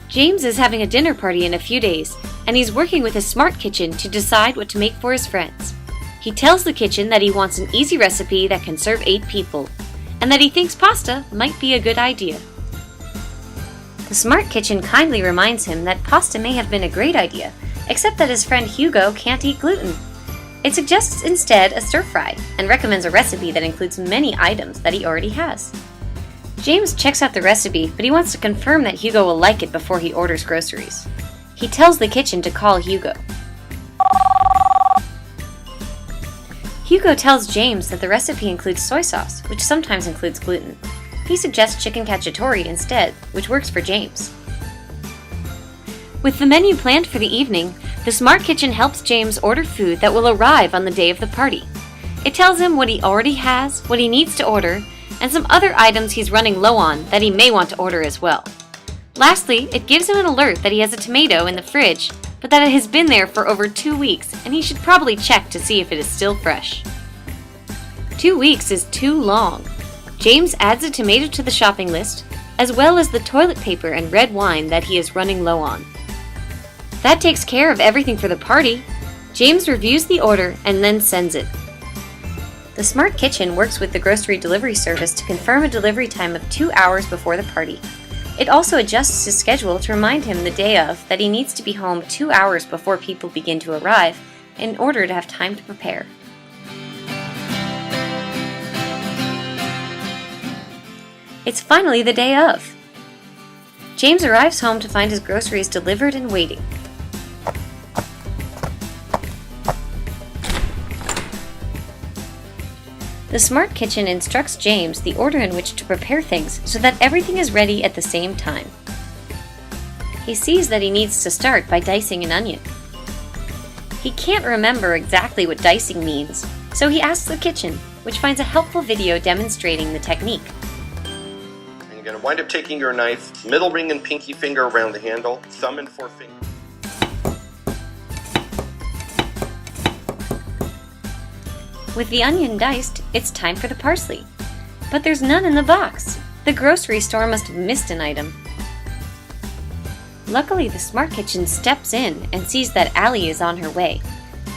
James is having a dinner party in a few days, and he's working with his smart kitchen to decide what to make for his friends. He tells the kitchen that he wants an easy recipe that can serve 8 people, and that he thinks pasta might be a good idea. The smart kitchen kindly reminds him that pasta may have been a great idea, except that his friend Hugo can't eat gluten. It suggests instead a stir-fry, and recommends a recipe that includes many items that he already has. James checks out the recipe, but he wants to confirm that Hugo will like it before he orders groceries. He tells the kitchen to call Hugo. Hugo tells James that the recipe includes soy sauce, which sometimes includes gluten. He suggests chicken cacciatore instead, which works for James. With the menu planned for the evening, the smart kitchen helps James order food that will arrive on the day of the party. It tells him what he already has, what he needs to order, and some other items he's running low on that he may want to order as well. Lastly, it gives him an alert that he has a tomato in the fridge, but that it has been there for over 2 weeks, and he should probably check to see if it is still fresh. 2 weeks is too long. James adds a tomato to the shopping list, as well as the toilet paper and red wine that he is running low on. That takes care of everything for the party. James reviews the order and then sends it. The smart kitchen works with the grocery delivery service to confirm a delivery time of 2 hours before the party. It also adjusts his schedule to remind him the day of that he needs to be home 2 hours before people begin to arrive in order to have time to prepare. It's finally the day of. James arrives home to find his groceries delivered and waiting. The smart kitchen instructs James the order in which to prepare things so that everything is ready at the same time. He sees that he needs to start by dicing an onion. He can't remember exactly what dicing means, so he asks the kitchen, which finds a helpful video demonstrating the technique. And you're going to wind up taking your knife, middle ring and pinky finger around the handle, thumb and forefinger. With the onion diced, it's time for the parsley. But there's none in the box. The grocery store must have missed an item. Luckily, the smart kitchen steps in and sees that Allie is on her way.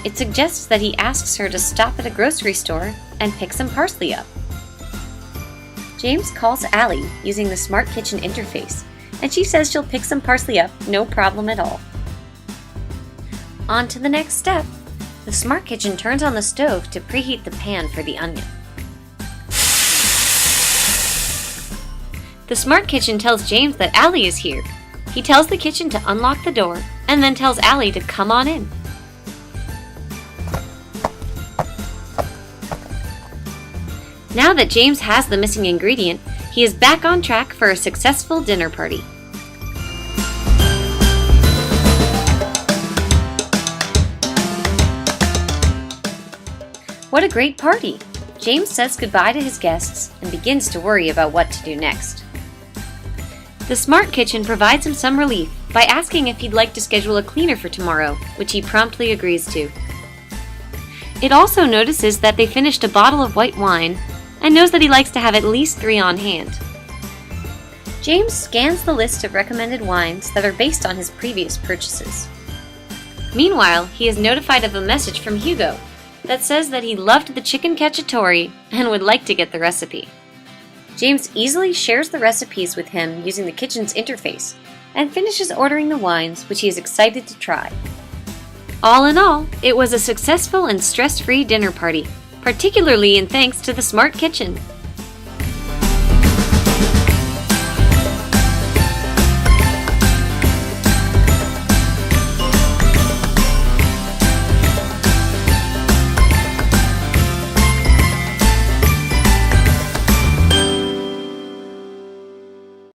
It suggests that he asks her to stop at a grocery store and pick some parsley up. James calls Allie using the smart kitchen interface, and she says she'll pick some parsley up, no problem at all. On to the next step. The smart kitchen turns on the stove to preheat the pan for the onion. The smart kitchen tells James that Allie is here. He tells the kitchen to unlock the door and then tells Allie to come on in. Now that James has the missing ingredient, he is back on track for a successful dinner party. What a great party! James says goodbye to his guests and begins to worry about what to do next. The smart kitchen provides him some relief by asking if he'd like to schedule a cleaner for tomorrow, which he promptly agrees to. It also notices that they finished a bottle of white wine and knows that he likes to have at least 3 on hand. James scans the list of recommended wines that are based on his previous purchases. Meanwhile, he is notified of a message from Hugo that says that he loved the chicken cacciatore and would like to get the recipe. James easily shares the recipes with him using the kitchen's interface and finishes ordering the wines, which he is excited to try. All in all, it was a successful and stress-free dinner party, particularly in thanks to the smart kitchen.